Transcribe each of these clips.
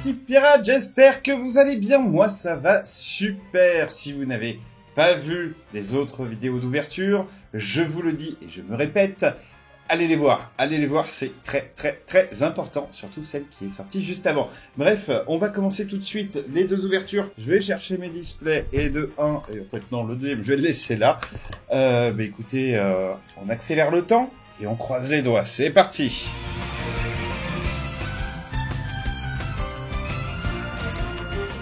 petits pirates, j'espère que vous allez bien, moi ça va super. Si vous n'avez pas vu les autres vidéos d'ouverture, je vous le dis et je me répète, allez les voir, c'est très important, surtout celle qui est sortie juste avant. Bref, on va commencer tout de suite les deux ouvertures. Je vais chercher mes displays et de 1, et en fait non, le deuxième je vais le laisser là. Écoutez, on accélère le temps et on croise les doigts, c'est parti.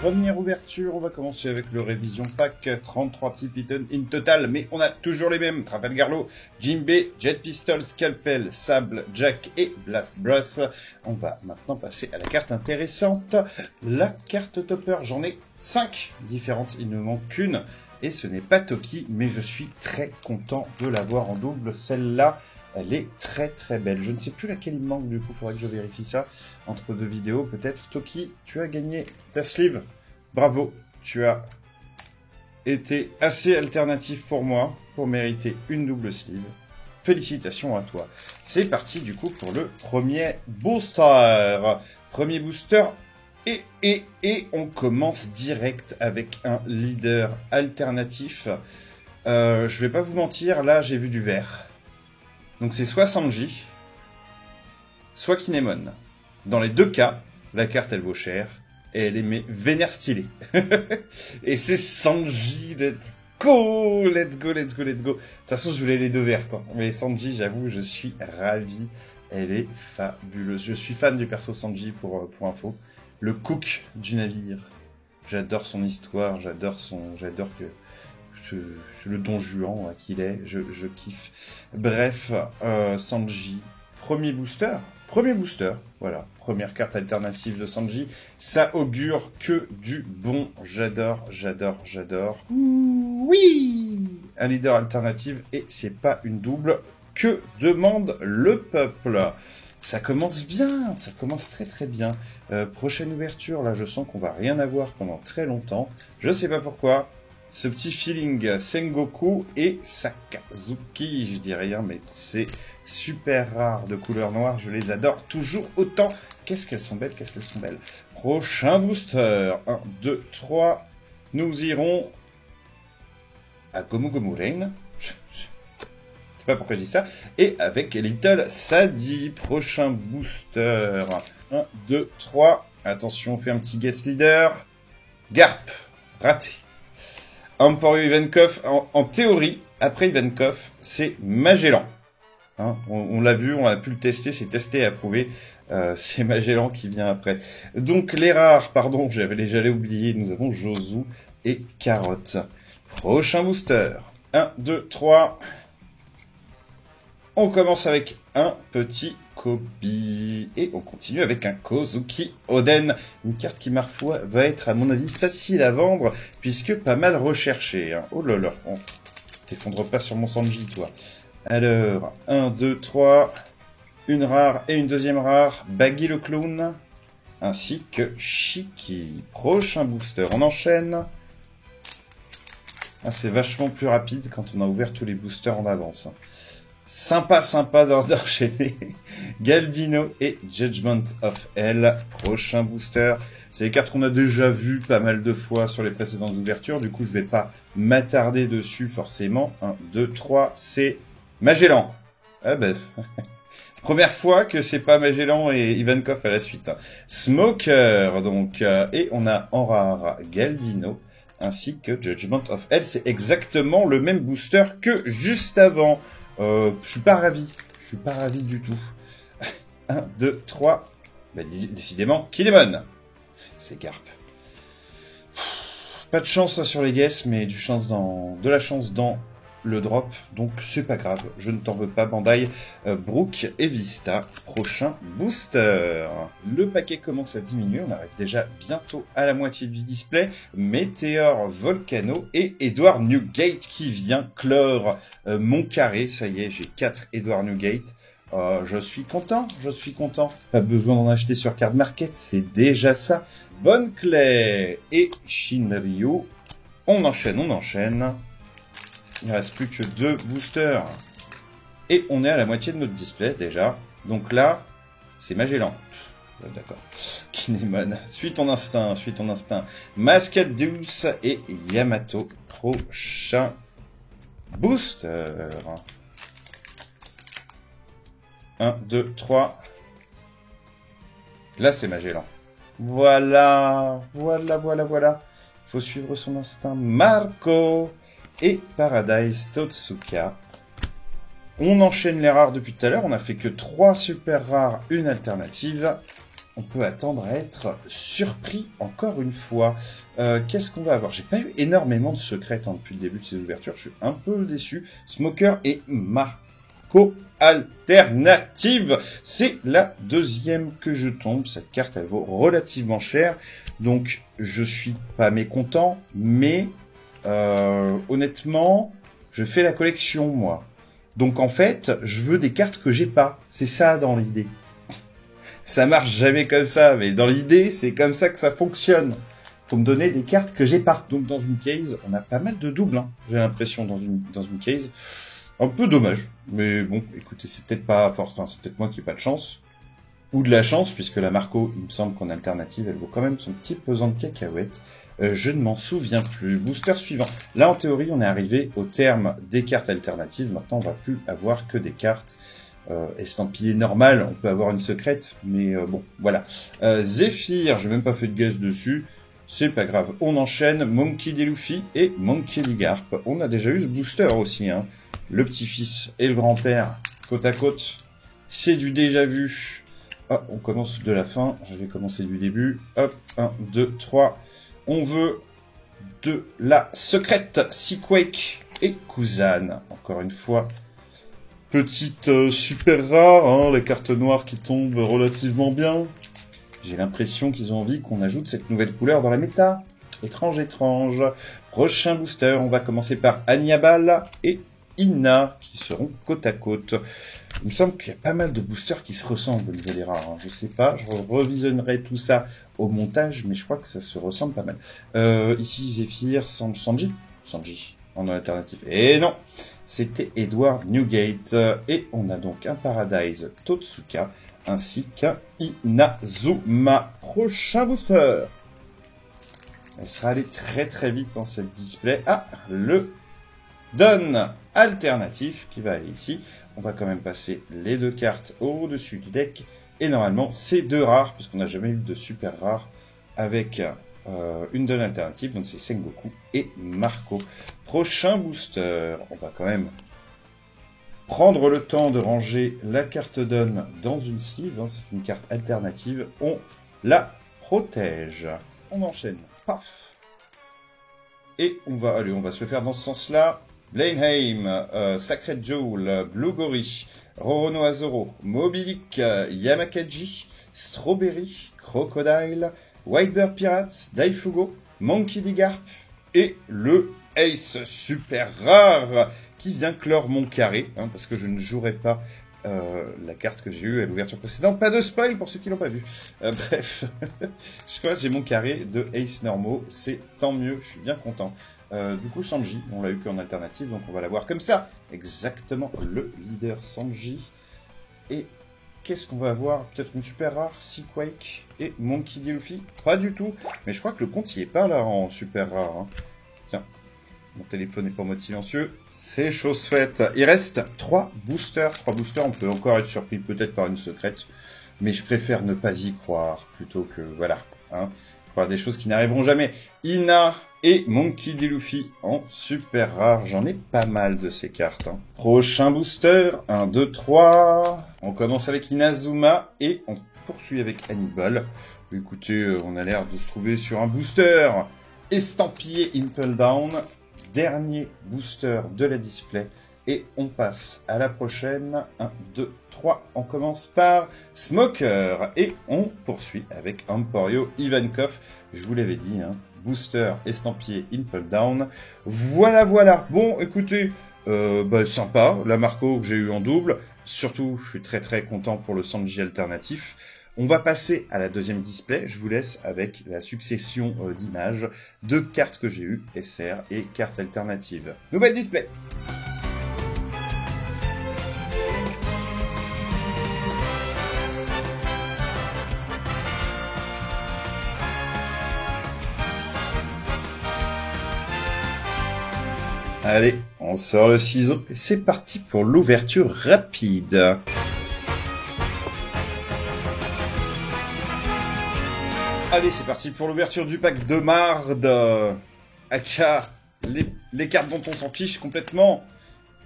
Première ouverture, on va commencer avec le Révision Pack, 33 types in total, mais on a toujours les mêmes, Trafalgar Law, Jinbei, Jet Pistol, Scalpel, Sable, Jack et Blast Breath. On va maintenant passer à la carte intéressante, la carte topper. J'en ai 5 différentes, il ne me manque qu'une, et ce n'est pas Toki, mais je suis très content de l'avoir en double. Celle-là, elle est très belle. Je ne sais plus laquelle il me manque, du coup, il faudrait que je vérifie ça entre deux vidéos, peut-être. Toki, tu as gagné ta sleeve. Bravo, tu as été assez alternatif pour moi, pour mériter une double sleeve. Félicitations à toi. C'est parti, du coup, pour le premier booster. Premier booster, et on commence direct avec un leader alternatif. Je vais pas vous mentir, là, j'ai vu du vert. Donc c'est soit Sanji, soit Kinemon. Dans les deux cas, la carte elle vaut cher, et elle est mais vénère stylée. Et c'est Sanji, let's go. De toute façon je voulais les deux vertes, hein. Mais Sanji, j'avoue, je suis ravi. Elle est fabuleuse. Je suis fan du perso Sanji pour info. Le cook du navire. J'adore son histoire, j'adore que... le Don Juan qu'il est, je kiffe. Bref, Sanji, premier booster, voilà, première carte alternative de Sanji, ça augure que du bon, j'adore. Oui, un leader alternatif et c'est pas une double, que demande le peuple? Ça commence bien, ça commence très bien. Prochaine ouverture, là je sens qu'on va rien avoir pendant très longtemps, je sais pas pourquoi. Ce petit feeling Sengoku et Sakazuki, je dis rien, mais c'est super rare de couleur noire, je les adore toujours autant. Qu'est-ce qu'elles sont belles. Prochain booster, 1, 2, 3, nous irons à Gomu Gomu Rain. Je sais pas pourquoi je dis ça. Et avec Little Sadie, prochain booster, 1, 2, 3, attention, on fait un petit guest leader. Garp, raté. Emporio Ivankov, en théorie, après Ivankov, c'est Magellan. Hein, on l'a vu, on a pu le tester, c'est testé et approuvé. C'est Magellan qui vient après. Donc les rares, pardon, j'allais oublier, nous avons Josu et Carotte. Prochain booster. 1, 2, 3. On commence avec un petit Koby. Et on continue avec un Kozuki Oden. Une carte qui, ma foi, va être, à mon avis, facile à vendre, puisque pas mal recherchée. Hein. Oh là là, on t'effondre pas sur mon Sanji, toi. Alors, 1, 2, 3. Une rare et une deuxième rare. Baggy le clown. Ainsi que Shiki. Prochain booster. On enchaîne. Ah, c'est vachement plus rapide quand on a ouvert tous les boosters en avance. Sympa d'enchaîner. Galdino et Judgment of Hell. Prochain booster. C'est des cartes qu'on a déjà vues pas mal de fois sur les précédentes ouvertures. Du coup, je vais pas m'attarder dessus forcément. 1, 2, 3. C'est Magellan. Ah ben... Première fois que c'est pas Magellan et Ivankov à la suite. Smoker, donc. Et on a en rare Galdino. Ainsi que Judgment of Hell. C'est exactement le même booster que juste avant. Je suis pas ravi du tout. 1, 2, 3. Bah, décidément, Kinemon. C'est Garp. Pas de chance hein, sur les guesses, mais de la chance dans le drop. Donc c'est pas grave, je ne t'en veux pas Bandai. Brook et Vista, prochain booster. Le paquet commence à diminuer, on arrive déjà bientôt à la moitié du display. Meteor Volcano et Edward Newgate qui vient clore mon carré. Ça y est, j'ai 4 Edward Newgate. Je suis content. Pas besoin d'en acheter sur Card Market, c'est déjà ça. Bonne Clay et Shinryu. On enchaîne. Il ne reste plus que 2 boosters. Et on est à la moitié de notre display déjà. Donc là, c'est Magellan. D'accord. Kinemon, suis ton instinct, suis ton instinct. Mascade douce et Yamato, prochain booster. 1, 2, 3. Là, c'est Magellan. Voilà, voilà, voilà, voilà. Faut suivre son instinct. Marco et Paradise Totsuka. On enchaîne les rares depuis tout à l'heure. On a fait que 3 super rares, une alternative. On peut attendre à être surpris encore une fois. Qu'est-ce qu'on va avoir? J'ai pas eu énormément de secrets depuis le début de ces ouvertures. Je suis un peu déçu. Smoker et Marco alternative. C'est la deuxième que je tombe. Cette carte, elle vaut relativement cher. Donc, je suis pas mécontent. Mais, honnêtement, je fais la collection, moi. Donc, en fait, je veux des cartes que j'ai pas. C'est ça dans l'idée. Ça marche jamais comme ça, mais dans l'idée, c'est comme ça que ça fonctionne. Faut me donner des cartes que j'ai pas. Donc dans une case, on a pas mal de doubles, hein. J'ai l'impression dans une case. Un peu dommage, mais bon, écoutez, c'est peut-être pas force, enfin c'est peut-être moi qui ai pas de chance. Ou de la chance, puisque la Marco, il me semble qu'en alternative, elle vaut quand même son petit pesant de cacahuètes. Je ne m'en souviens plus. Booster suivant. Là, en théorie, on est arrivé au terme des cartes alternatives. Maintenant, on va plus avoir que des cartes estampillées normales. On peut avoir une secrète, mais bon, voilà. Zephyr, j'ai même pas fait de guess dessus. C'est pas grave. On enchaîne. Monkey D. Luffy et Monkey D. Garp. On a déjà eu ce booster aussi, hein. Le petit-fils et le grand-père, côte à côte. C'est du déjà vu. Oh, on commence de la fin. Je vais commencer du début. Hop, 1, 2, 3. On veut de la secrète Seaquake et Kuzan. Encore une fois, petite super rare, hein, les cartes noires qui tombent relativement bien. J'ai l'impression qu'ils ont envie qu'on ajoute cette nouvelle couleur dans la méta. Étrange, étrange. Prochain booster, on va commencer par Aniabal et Ina, qui seront côte à côte. Il me semble qu'il y a pas mal de boosters qui se ressemblent au niveau des rares, hein. Je sais pas, je revisionnerai tout ça au montage, mais je crois que ça se ressemble pas mal. Ici, Zephyr, Sanji, en alternative. Et non, c'était Edward Newgate. Et on a donc un Paradise Totsuka, ainsi qu'un Inazuma. Prochain booster. Elle sera allée très très vite dans cette display. Ah, le Don alternatif qui va aller ici. On va quand même passer les deux cartes au-dessus du deck. Et normalement, c'est deux rares, puisqu'on n'a jamais eu de super rares avec une Don alternative. Donc c'est Sengoku et Marco. Prochain booster, on va quand même prendre le temps de ranger la carte Don dans une sleeve. Hein, c'est une carte alternative. On la protège. On enchaîne. Paf. Et on va se le faire dans ce sens-là. Blainheim, Sacred Jewel, Blue Gory, Roronoa Azoro, Mobilic, Yamakaji, Strawberry, Crocodile, Whitebird Pirates, Daifugo, Monkey D. Garp et le Ace super rare qui vient clore mon carré, hein, parce que je ne jouerai pas la carte que j'ai eue à l'ouverture précédente. Pas de spoil pour ceux qui l'ont pas vu. Bref, je crois que j'ai mon carré de Ace normaux, c'est tant mieux, je suis bien content. Du coup, Sanji, on l'a eu qu'en alternative, donc on va l'avoir comme ça. Exactement, le leader Sanji. Et qu'est-ce qu'on va avoir? Peut-être une super rare, Seaquake et Monkey D. Luffy? Pas du tout, mais je crois que le compte, il est pas là en super rare. Hein. Tiens, mon téléphone n'est pas en mode silencieux. C'est chose faite. Il reste 3 boosters. 3 boosters, on peut encore être surpris peut-être par une secrète. Mais je préfère ne pas y croire, plutôt que, voilà, hein, croire des choses qui n'arriveront jamais. Ina et Monkey D. Luffy en super rare. J'en ai pas mal de ces cartes. Hein. Prochain booster. 1, 2, 3. On commence avec Inazuma et on poursuit avec Hannibal. Écoutez, on a l'air de se trouver sur un booster estampillé Impel Down. Dernier booster de la display. Et on passe à la prochaine. 1, 2, 3. On commence par Smoker. Et on poursuit avec Emporio Ivankov. Je vous l'avais dit, hein. Booster estampillé Impel Down. Voilà, voilà. Bon, écoutez, sympa. La Marco que j'ai eu en double. Surtout, je suis très très content pour le Sanji alternatif. On va passer à la deuxième display. Je vous laisse avec la succession d'images de cartes que j'ai eues, SR et cartes alternatives. Nouvelle display. Allez, on sort le ciseau et c'est parti pour l'ouverture rapide. Allez, c'est parti pour l'ouverture du pack de marde. Aka, les cartes dont on s'en fiche complètement.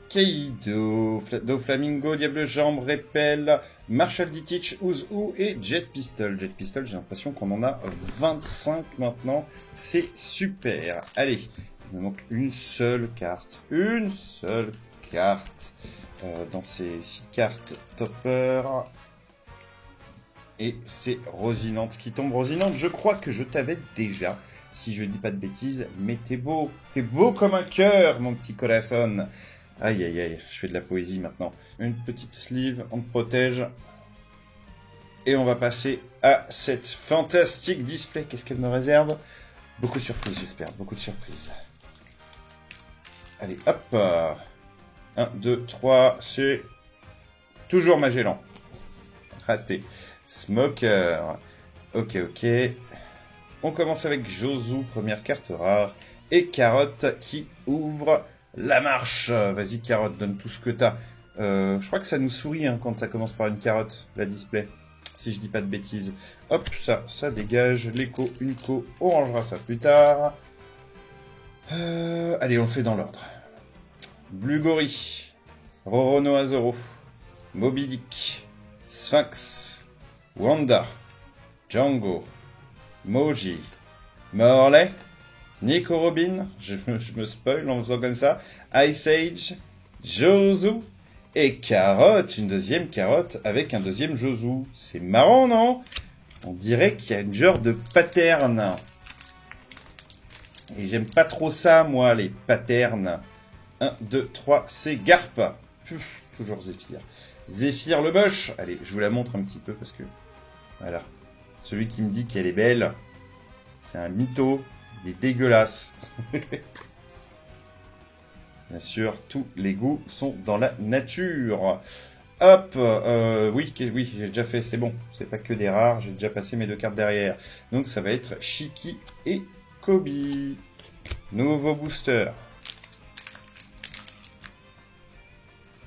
Kaido, Doflamingo, Diable Jambe, Repel, Marshall Ditich, Ouzou et Jet Pistol. Jet Pistol, j'ai l'impression qu'on en a 25 maintenant. C'est super. Allez, il me manque une seule carte. Une seule carte dans ces 6 cartes topper. Et c'est Rosinante qui tombe. Rosinante, je crois que je t'avais déjà, si je dis pas de bêtises, mais t'es beau comme un cœur, mon petit corazon. Aïe aïe aïe, je fais de la poésie maintenant. Une petite sleeve, on te protège. Et on va passer à cette fantastique display. Qu'est-ce qu'elle me réserve? Beaucoup de surprises, j'espère, beaucoup de surprises. Allez, hop. 1, 2, 3, c'est toujours Magellan. Raté. Smoker. Ok. On commence avec Josu, première carte rare. Et Carotte qui ouvre la marche. Vas-y, Carotte, donne tout ce que t'as. Je crois que ça nous sourit hein, quand ça commence par une carotte, la display. Si je dis pas de bêtises. Hop, ça dégage. L'écho, une co. On rangera ça plus tard. Allez, on le fait dans l'ordre. Blugori. Rorono Azoro. Moby Dick. Sphinx. Wanda. Django. Moji. Morley. Nico Robin, je me spoil en faisant comme ça. Ice Age, Josu et Carotte, une deuxième Carotte avec un deuxième Josu. C'est marrant, non? On dirait qu'il y a une genre de pattern. Et j'aime pas trop ça, moi, les patterns. 1, 2, 3, c'est Garp. Toujours Zéphyr. Zéphyr le moche. Allez, je vous la montre un petit peu parce que... Voilà. Celui qui me dit qu'elle est belle, c'est un mytho. Il est dégueulasse. Bien sûr, tous les goûts sont dans la nature. Hop, oui, j'ai déjà fait, c'est bon. C'est pas que des rares, j'ai déjà passé mes 2 cartes derrière. Donc ça va être Shiki et Kobe. Nouveau booster.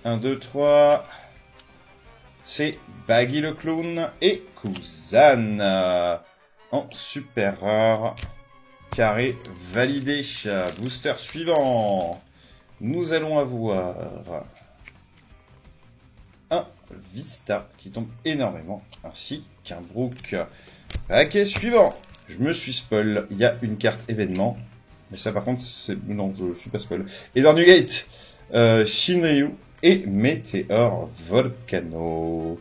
1, 2, 3. C'est Baggy le clown et Kuzan. En super rare. Carré validé. Booster suivant. Nous allons avoir un Vista qui tombe énormément, ainsi qu'un Brook. Paquet suivant. Je me suis spoil. Il y a une carte événement. Mais ça par contre, c'est... Non, je suis pas spoil. Eternugate, Shinryu et Météor Volcano.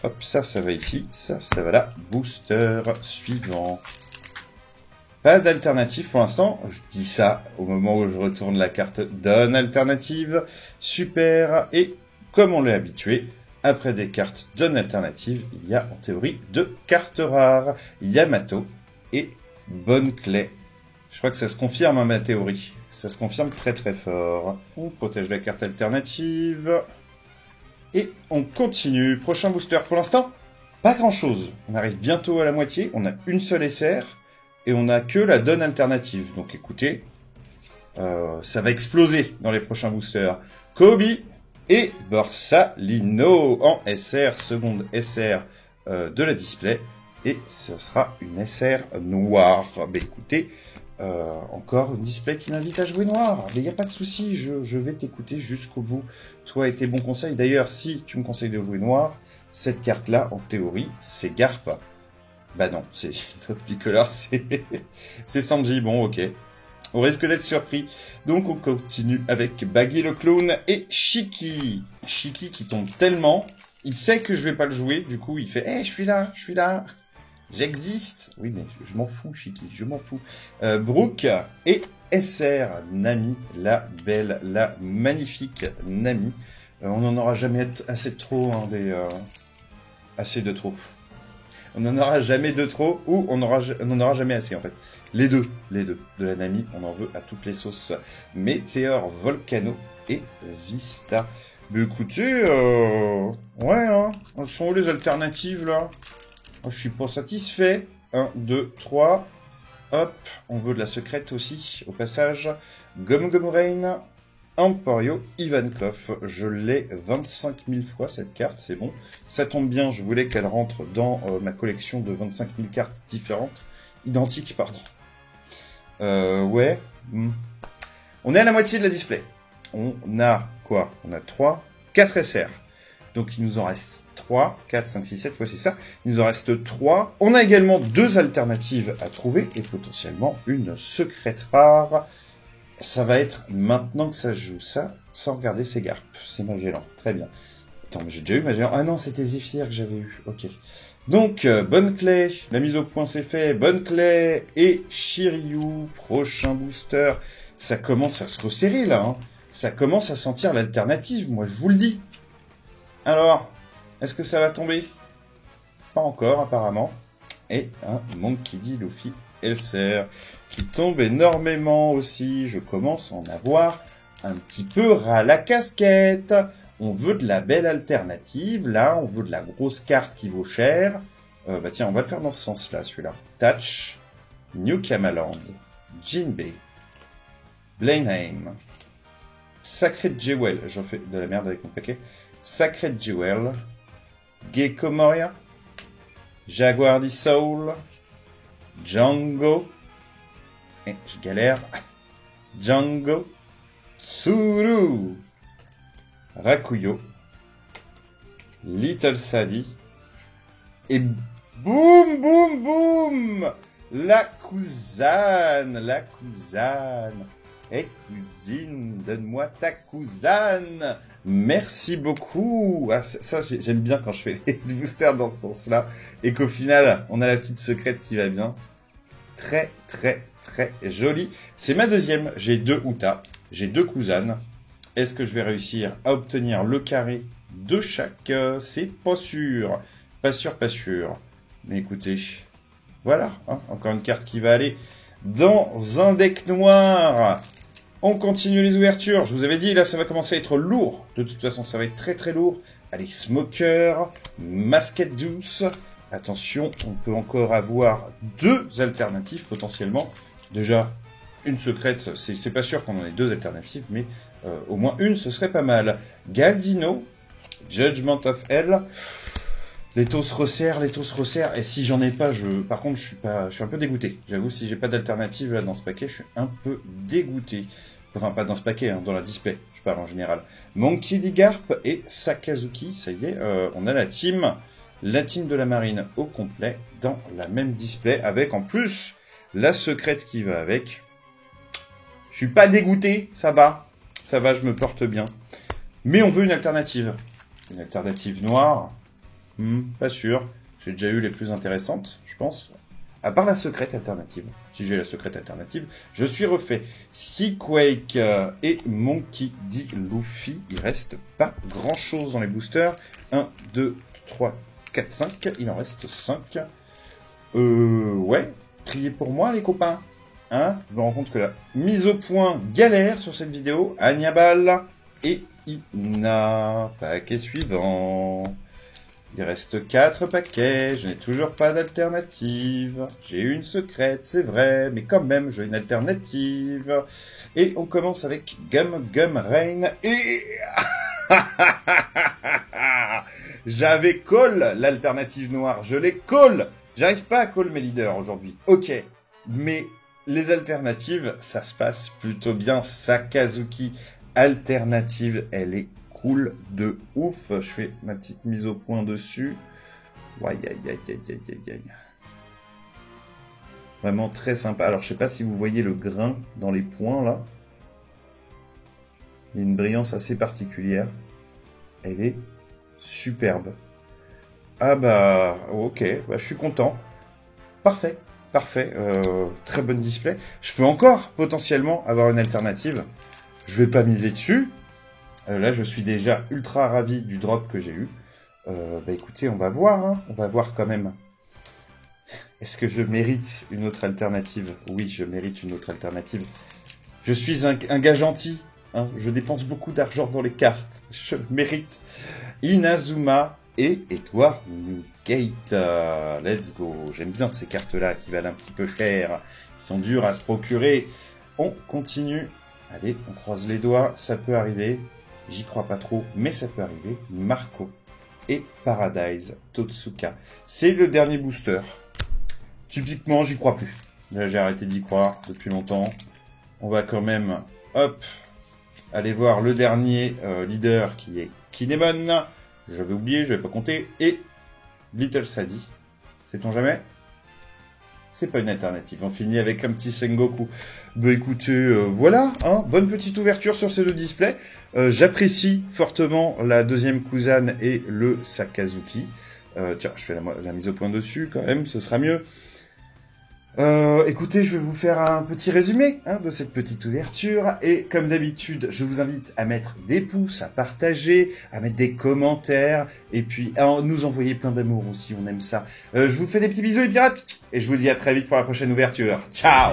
Hop, ça va ici. Ça va là. Booster suivant. Pas d'alternative pour l'instant. Je dis ça au moment où je retourne la carte donne alternative. Super. Et comme on l'est habitué, après des cartes donne alternative, il y a en théorie 2 cartes rares. Yamato et Bonne Clé. Je crois que ça se confirme à ma théorie. Ça se confirme très très fort. On protège la carte alternative. Et on continue. Prochain booster pour l'instant, pas grand chose. On arrive bientôt à la moitié. On a une seule SR. Et on n'a que la donne alternative. Donc écoutez, ça va exploser dans les prochains boosters. Kobe et Borsalino en SR, seconde SR de la display. Et ce sera une SR noire. Bah écoutez, encore une display qui m'invite à jouer noir. Mais il n'y a pas de souci, je vais t'écouter jusqu'au bout. Toi et tes bons conseils. D'ailleurs, si tu me conseilles de jouer noir, cette carte-là, en théorie, c'est Garp. Bah non, c'est notre picoleur, c'est Sanji. Bon, ok. On risque d'être surpris. Donc on continue avec Baggy le clown et Shiki. Shiki qui tombe tellement, il sait que je vais pas le jouer, du coup il fait « je suis là, j'existe !» Oui, mais je m'en fous, Shiki, je m'en fous. Brook et SR, Nami, la belle, la magnifique Nami. On n'en aura jamais assez de trop, hein, assez de trop. On n'en aura jamais de trop, ou on n'en aura jamais assez, en fait. Les deux de la Nami, on en veut à toutes les sauces. Météor, Volcano et Vista. Mais écoutez, ouais, hein, sont où les alternatives, là? Moi, je suis pas satisfait. 1, 2, 3. Hop, on veut de la secrète aussi, au passage. Gomu Gomu Rain, Emporio Ivankov. Je l'ai 25 000 fois cette carte, c'est bon. Ça tombe bien, je voulais qu'elle rentre dans ma collection de 25 000 cartes différentes. Identiques, pardon. Ouais. On est à la moitié de la display. On a quoi? On a 4 SR. Donc il nous en reste 3, 4, 5, 6, 7, ouais c'est ça. Il nous en reste 3. On a également 2 alternatives à trouver et potentiellement une secrète rare. Ça va être maintenant que ça joue ça, sans regarder ses garpes. C'est Magellan, très bien. Attends, mais j'ai déjà eu Magellan. Ah non, c'était Zephyr que j'avais eu, ok. Donc, bonne clé, la mise au point c'est fait, bonne clé, et Shiryu, prochain booster. Ça commence à se resserrer là, hein. Ça commence à sentir l'alternative, moi je vous le dis. Alors, est-ce que ça va tomber? Pas encore, apparemment. Et un Monkey D. Luffy LCR qui tombe énormément aussi. Je commence à en avoir un petit peu ras la casquette. On veut de la belle alternative. Là, on veut de la grosse carte qui vaut cher. Bah tiens, on va le faire dans ce sens-là, celui-là. Touch, New Kamaland, Jinbei, Blenheim, Sacred Jewel. J'en fais de la merde avec mon paquet. Sacred Jewel, Gecko Moria, Jaguar D Soul, Django, et je galère, Django, Tsuru, Rakuyo, Little Sadie, et boum, boum, boum, la cousine. Eh cousine, donne-moi ta cousine. Merci beaucoup. Ah, ça j'aime bien quand je fais les boosters dans ce sens-là. Et qu'au final, on a la petite secrète qui va bien. Très, très, très jolie. C'est ma deuxième. J'ai 2 Uta. J'ai 2 cousines. Est-ce que je vais réussir à obtenir le carré de chaque? C'est pas sûr. Pas sûr, pas sûr. Mais écoutez, voilà. Hein, encore une carte qui va aller dans un deck noir. On continue les ouvertures. Je vous avais dit, là, ça va commencer à être lourd. De toute façon, ça va être très, très lourd. Allez, Smoker, Masquette douce. Attention, on peut encore avoir 2 alternatives, potentiellement. Déjà, une secrète, c'est pas sûr qu'on en ait 2 alternatives, mais au moins une, ce serait pas mal. Galdino, Judgment of Hell. Les taux se resserrent. Et si j'en ai pas, par contre, je suis un peu dégoûté. J'avoue, si j'ai pas d'alternative là dans ce paquet, je suis un peu dégoûté. Enfin, pas dans ce paquet, hein, dans la display, je parle en général. Monkey D. Garp et Sakazuki, ça y est, on a la team de la marine au complet dans la même display, avec en plus la secrète qui va avec. Je suis pas dégoûté, ça va, je me porte bien. Mais on veut une alternative. Une alternative noire, pas sûr. J'ai déjà eu les plus intéressantes, je pense. À part la secrète alternative. Si j'ai la secrète alternative, je suis refait. Seaquake et Monkey D. Luffy. Il reste pas grand chose dans les boosters. 1, 2, 3, 4, 5. Il en reste 5. Ouais. Priez pour moi, les copains. Hein? Je me rends compte que la mise au point galère sur cette vidéo. Agnabal et Ina. Paquet suivant. Il reste 4 paquets, je n'ai toujours pas d'alternative. J'ai une secrète, c'est vrai, mais quand même, j'ai une alternative. Et on commence avec Gum Rain et... J'avais call l'alternative noire, je l'ai call. J'arrive pas à call mes leaders aujourd'hui. Ok, mais les alternatives, ça se passe plutôt bien. Sakazuki, alternative, elle est cool de ouf. Je fais ma petite mise au point dessus. Aïe, aïe, aïe, aïe, aïe, aïe, aïe. Vraiment très sympa. Alors, je sais pas si vous voyez le grain dans les points, là. Il y a une brillance assez particulière. Elle est superbe. Ah bah, ok. Bah, je suis content. Parfait. Parfait. Très bonne display. Je peux encore, potentiellement, avoir une alternative. Je vais pas miser dessus. Là, je suis déjà ultra ravi du drop que j'ai eu. Bah écoutez, on va voir. Hein. On va voir quand même. Est-ce que je mérite une autre alternative? Oui, je mérite une autre alternative. Je suis un gars gentil. Hein. Je dépense beaucoup d'argent dans les cartes. Je mérite. Inazuma et Edward Newgate. Let's go. J'aime bien ces cartes-là qui valent un petit peu cher. Qui sont dures à se procurer. On continue Allez, on croise les doigts, ça peut arriver. J'y crois pas trop, mais ça peut arriver. Marco et Paradise Totsuka. C'est le dernier booster. Typiquement, j'y crois plus. Là, j'ai arrêté d'y croire depuis longtemps. On va quand même, hop, aller voir le dernier leader qui est Kinemon. J'avais oublié, je vais pas compter. Et Little Sadie. Sait-on jamais? C'est pas une alternative. On finit avec un petit Sengoku. Bah écoutez, voilà, hein, bonne petite ouverture sur ces deux displays. J'apprécie fortement la deuxième Kuzan et le Sakazuki. Tiens, je fais la mise au point dessus quand même, ce sera mieux. Écoutez, je vais vous faire un petit résumé de cette petite ouverture. Et comme d'habitude, je vous invite à mettre des pouces, à partager, à mettre des commentaires. Et puis à nous envoyer plein d'amour aussi, on aime ça. Je vous fais des petits bisous les pirates. Et je vous dis à très vite pour la prochaine ouverture. Ciao!